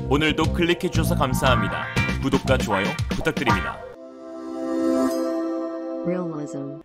오늘도 클릭해주셔서 감사합니다. 구독과 좋아요 부탁드립니다.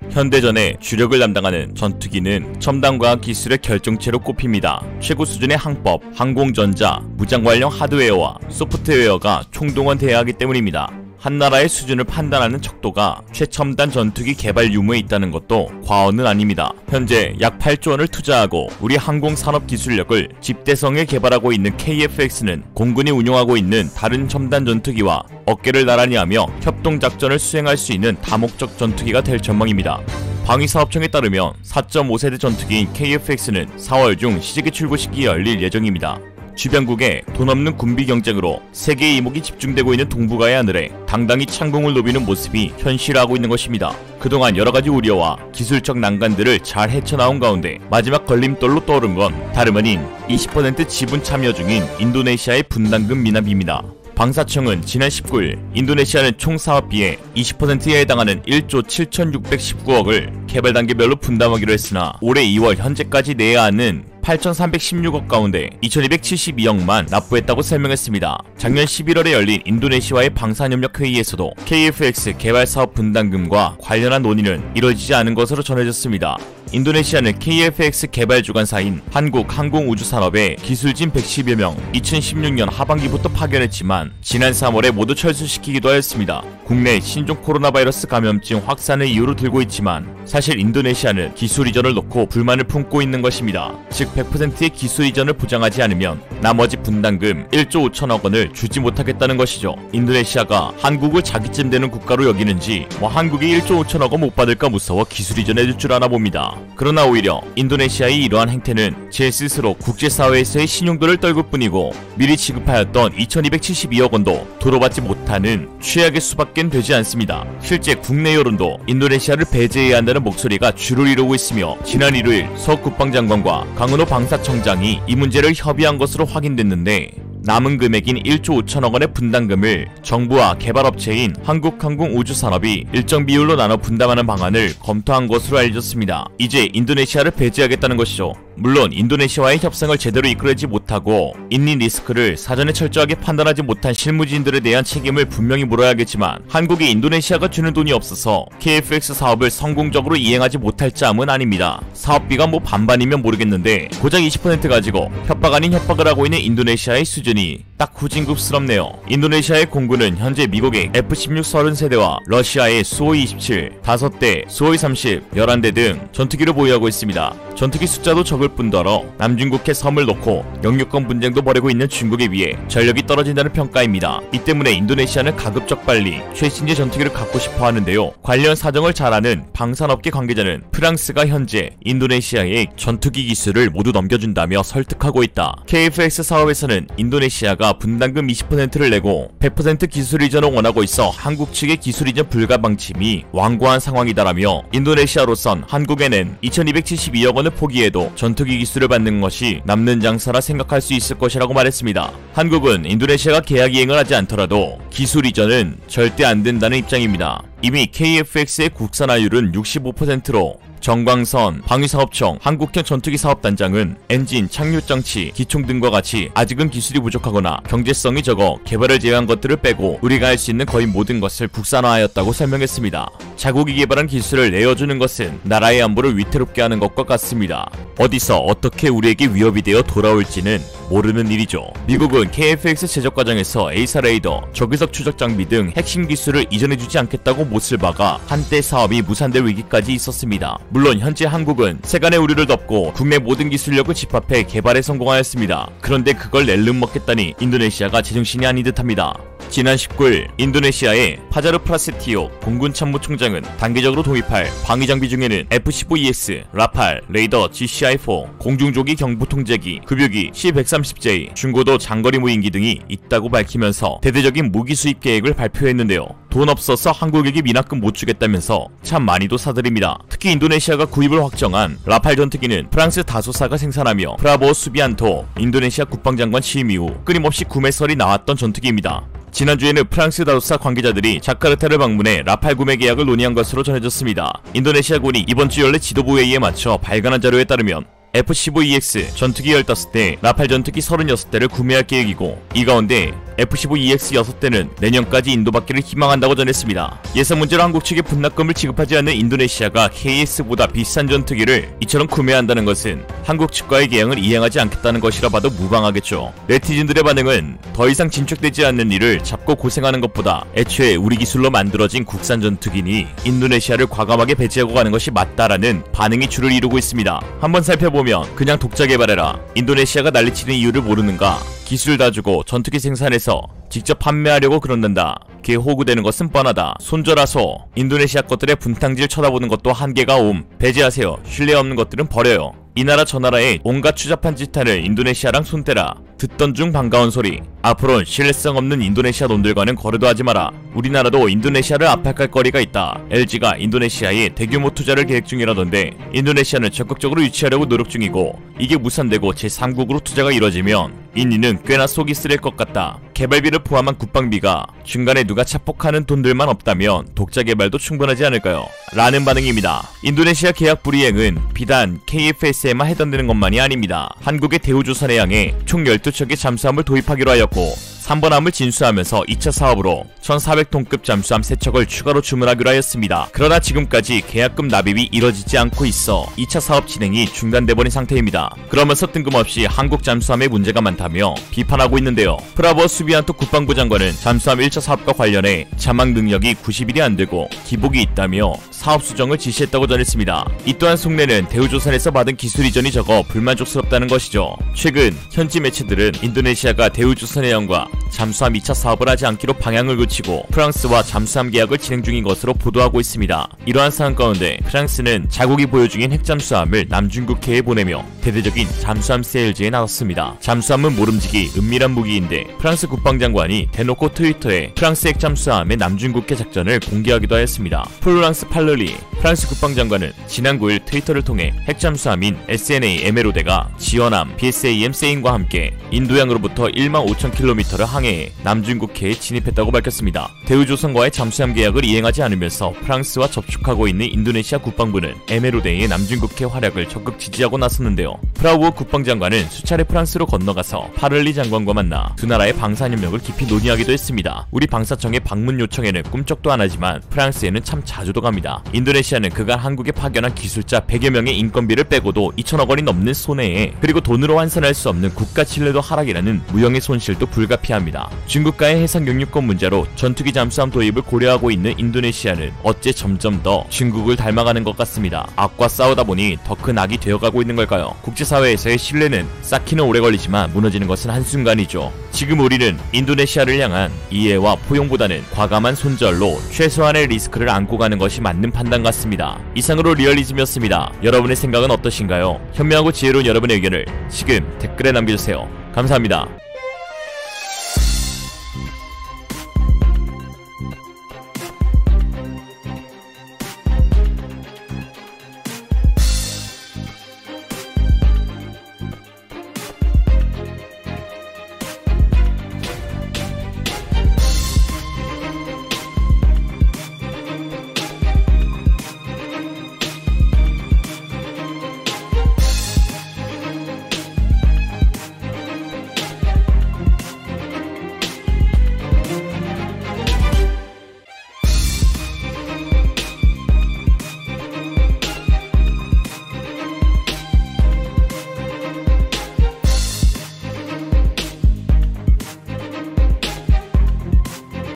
현대전의 주력을 담당하는 전투기는 첨단과학 기술의 결정체로 꼽힙니다. 최고 수준의 항법, 항공전자, 무장관련 하드웨어와 소프트웨어가 총동원돼야 하기 때문입니다. 한 나라의 수준을 판단하는 척도가 최첨단 전투기 개발 유무에 있다는 것도 과언은 아닙니다. 현재 약 8조 원을 투자하고 우리 항공산업 기술력을 집대성에 개발하고 있는 KF-X는 공군이 운용하고 있는 다른 첨단 전투기와 어깨를 나란히 하며 협동작전을 수행할 수 있는 다목적 전투기가 될 전망입니다. 방위사업청에 따르면 4.5세대 전투기인 KF-X는 4월 중 시제기 출고식이 열릴 예정입니다. 주변국의 돈 없는 군비 경쟁으로 세계의 이목이 집중되고 있는 동북아의 하늘에 당당히 창공을 노비는 모습이 현실화하고 있는 것입니다. 그동안 여러가지 우려와 기술적 난관들을 잘 헤쳐나온 가운데 마지막 걸림돌로 떠오른 건 다름 아닌 20% 지분 참여 중인 인도네시아의 분담금 미납입니다. 방사청은 지난 19일 인도네시아는 총 사업비의 20%에 해당하는 1조 7,619억을 개발 단계별로 분담하기로 했으나 올해 2월 현재까지 내야 하는 8,316억 가운데 2,272억만 납부했다고 설명했습니다. 작년 11월에 열린 인도네시아의 방산협력회의에서도 KF-X 개발사업 분담금과 관련한 논의는 이뤄지지 않은 것으로 전해졌습니다. 인도네시아는 KF-X 개발 주관사인 한국항공우주산업에 기술진 110여 명 2016년 하반기부터 파견했지만 지난 3월에 모두 철수시키기도 하였습니다. 국내 신종 코로나 바이러스 감염증 확산을 이유로 들고 있지만 사실 인도네시아는 기술 이전을 놓고 불만을 품고 있는 것입니다. 즉 100%의 기술 이전을 보장하지 않으면 나머지 분담금 1조 5천억 원을 주지 못하겠다는 것이죠. 인도네시아가 한국을 자기쯤 되는 국가로 여기는지 한국이 1조 5천억 원 못 받을까 무서워 기술 이전해줄 줄 아나 봅니다. 그러나 오히려 인도네시아의 이러한 행태는 제 스스로 국제사회에서의 신용도를 떨굴 뿐이고 미리 지급하였던 2,272억 원도 도로받지 못하는 최악의 수밖엔 되지 않습니다. 실제 국내 여론도 인도네시아를 배제해야 한다는 목소리가 주를 이루고 있으며 지난 일요일 서 국방장관과 강은호 방사청장이 이 문제를 협의한 것으로 확인됐는데 남은 금액인 1조 5천억 원의 분담금을 정부와 개발업체인 한국항공우주산업이 일정 비율로 나눠 분담하는 방안을 검토한 것으로 알려졌습니다. 이제 인도네시아를 배제하겠다는 것이죠. 물론 인도네시아와의 협상을 제대로 이끌지 못하고 인린 리스크를 사전에 철저하게 판단하지 못한 실무진들에 대한 책임을 분명히 물어야겠지만 한국이 인도네시아가 주는 돈이 없어서 KF-X 사업을 성공적으로 이행하지 못할 짬은 아닙니다. 사업비가 반반이면 모르겠는데 고작 20% 가지고 협박 아닌 협박을 하고 있는 인도네시아의 수준이 딱 후진국스럽네요. 인도네시아의 공군은 현재 미국의 F-16 30세대와 러시아의 수호이 27, 5대, 수호이 30, 11대 등 전투기를 보유하고 있습니다. 전투기 숫자도 적을 뿐더러 남중국해 섬을 놓고 영유권 분쟁도 벌이고 있는 중국에 비해 전력이 떨어진다는 평가입니다. 이 때문에 인도네시아는 가급적 빨리 최신의 전투기를 갖고 싶어 하는데요. 관련 사정을 잘 아는 방산업계 관계자는 프랑스가 현재 인도네시아에 전투기 기술을 모두 넘겨준다며 설득하고 있다. KF-X 사업에서는 인도네시아가 분담금 20%를 내고 100% 기술 이전을 원하고 있어 한국 측의 기술 이전 불가 방침이 완고한 상황이다라며 인도네시아로선 한국에는 2,272억 원을 포기해도 전투기 기술을 받는 것이 남는 장사라 생각할 수 있을 것이라고 말했습니다. 한국은 인도네시아가 계약 이행을 하지 않더라도 기술 이전은 절대 안 된다는 입장입니다. 이미 KF-X의 국산화율은 65%로 정광선, 방위사업청, 한국형 전투기 사업단장은 엔진, 착륙장치, 기총 등과 같이 아직은 기술이 부족하거나 경제성이 적어 개발을 제외한 것들을 빼고 우리가 할 수 있는 거의 모든 것을 국산화하였다고 설명했습니다. 자국이 개발한 기술을 내어주는 것은 나라의 안보를 위태롭게 하는 것과 같습니다. 어디서 어떻게 우리에게 위협이 되어 돌아올지는 모르는 일이죠. 미국은 KF-X 제작 과정에서 A사 레이더, 저기석 추적 장비 등 핵심 기술을 이전해주지 않겠다고 못을 박아 한때 사업이 무산될 위기까지 있었습니다. 물론 현재 한국은 세간의 우려를 덮고 국내 모든 기술력을 집합해 개발에 성공하였습니다. 그런데 그걸 낼름 먹겠다니 인도네시아가 제정신이 아닌 듯합니다. 지난 19일 인도네시아의 파자르 프라세티오 공군 참모총장은 단계적으로 도입할 방위장비 중에는 F-15EX, 라팔, 레이더 GCI-4, 공중조기 경보통제기, 급유기 C-130J, 중고도 장거리 무인기 등이 있다고 밝히면서 대대적인 무기 수입 계획을 발표했는데요. 돈 없어서 한국에게 미납금 못 주겠다면서 참 많이도 사들입니다. 특히 인도네시아가 구입을 확정한 라팔 전투기는 프랑스 다소사가 생산하며 브라보 수비안토 인도네시아 국방장관 취임 이후 끊임없이 구매설이 나왔던 전투기입니다. 지난주에는 프랑스 다소사 관계자들이 자카르타를 방문해 라팔 구매 계약을 논의한 것으로 전해졌습니다. 인도네시아군이 이번 주 연례 지도부 회의에 맞춰 발간한 자료에 따르면 F-15EX 전투기 15대, 라팔 전투기 36대를 구매할 계획이고, 이 가운데 F-15EX 6대는 내년까지 인도받기를 희망한다고 전했습니다. 예산 문제로 한국 측에 분납금을 지급하지 않는 인도네시아가 KS보다 비싼 전투기를 이처럼 구매한다는 것은 한국 측과의 계약을 이행하지 않겠다는 것이라 봐도 무방하겠죠. 네티즌들의 반응은 더 이상 진척되지 않는 일을 잡고 고생하는 것보다 애초에 우리 기술로 만들어진 국산 전투기니 인도네시아를 과감하게 배제하고 가는 것이 맞다라는 반응이 주를 이루고 있습니다. 한번 살펴보면 그냥 독자 개발해라, 인도네시아가 난리치는 이유를 모르는가, 기술 다 주고 전투기 생산해서 직접 판매하려고 그런단다, 걔 호구되는 것은 뻔하다, 손절하소, 인도네시아 것들의 분탕질 쳐다보는 것도 한계가 옴, 배제하세요, 신뢰 없는 것들은 버려요, 이 나라 저 나라에 온갖 추잡한 짓하는 인도네시아랑 손대라, 듣던 중 반가운 소리, 앞으론 신뢰성 없는 인도네시아 놈들과는 거래도 하지 마라, 우리나라도 인도네시아를 압박할 거리가 있다, LG가 인도네시아에 대규모 투자를 계획 중이라던데 인도네시아는 적극적으로 유치하려고 노력 중이고, 이게 무산되고 제3국으로 투자가 이뤄지면 인니는 꽤나 속이 쓰릴 것 같다, 개발비를 포함한 국방비가 중간에 누가 착복하는 돈들만 없다면 독자 개발도 충분하지 않을까요? 라는 반응입니다. 인도네시아 계약 불이행은 비단 KFS에만 해당되는 것만이 아닙니다. 한국의 대우조선해 양에 총 12척의 잠수함을 도입하기로 하였고, 3번 함을 진수하면서 2차 사업으로 1400톤급 잠수함 3척을 추가로 주문하기로 하였습니다. 그러나 지금까지 계약금 납입이 이뤄지지 않고 있어 2차 사업 진행이 중단돼버린 상태입니다. 그러면서 뜬금없이 한국 잠수함에 문제가 많다며 비판하고 있는데요. 프라보 수비안토 국방부 장관은 잠수함 1차 사업과 관련해 자막 능력이 90일이 안되고 기복이 있다며 사업 수정을 지시했다고 전했습니다. 이 또한 속내는 대우조선에서 받은 기술 이전이 적어 불만족스럽다는 것이죠. 최근 현지 매체들은 인도네시아가 대우조선해양과 잠수함 2차 사업을 하지 않기로 방향을 굳히고 프랑스와 잠수함 계약을 진행 중인 것으로 보도하고 있습니다. 이러한 상황 가운데 프랑스는 자국이 보유 중인 핵잠수함을 남중국해에 보내며 대대적인 잠수함 세일즈에 나섰습니다. 잠수함은 모름지기 은밀한 무기인데 프랑스 국방장관이 대놓고 트위터에 프랑스 핵잠수함의 남중국해 작전을 공개하기도 하였습니다. 플로랑스 팔러리 프랑스 국방장관은 지난 9일 트위터를 통해 핵잠수함인 SNA 에메로데가 지원함 BSAM 세인과 함께 인도양으로부터 15,000km를 항해해 남중국해에 진입했다고 밝혔습니다. 대우조선과의 잠수함 계약을 이행하지 않으면서 프랑스와 접촉하고 있는 인도네시아 국방부는 에메로데의 남중국해 활약을 적극 지지하고 나섰는데요. 프라우어 국방장관은 수차례 프랑스로 건너가서 파를리 장관과 만나 두 나라의 방산협력을 깊이 논의하기도 했습니다. 우리 방사청의 방문 요청에는 꿈쩍도 안 하지만 프랑스에는 참 자주도 갑니다. 인도네시아는 그간 한국에 파견한 기술자 100여 명의 인건비를 빼고도 2천억 원이 넘는 손해에, 그리고 돈으로 환산할 수 없는 국가 신뢰도 하락이라는 무형의 손실도 불가피합니다. 중국과의 해상 영유권 문제로 전투기 잠수함 도입을 고려하고 있는 인도네시아는 어째 점점 더 중국을 닮아가는 것 같습니다. 악과 싸우다 보니 더 큰 악이 되어가고 있는 걸까요? 국제사회에서의 신뢰는 쌓기는 오래 걸리지만 무너지는 것은 한순간이죠. 지금 우리는 인도네시아를 향한 이해와 포용보다는 과감한 손절로 최소한의 리스크를 안고 가는 것이 맞는 판단 같습니다. 이상으로 리얼리즘이었습니다. 여러분의 생각은 어떠신가요? 현명하고 지혜로운 여러분의 의견을 지금 댓글에 남겨주세요. 감사합니다.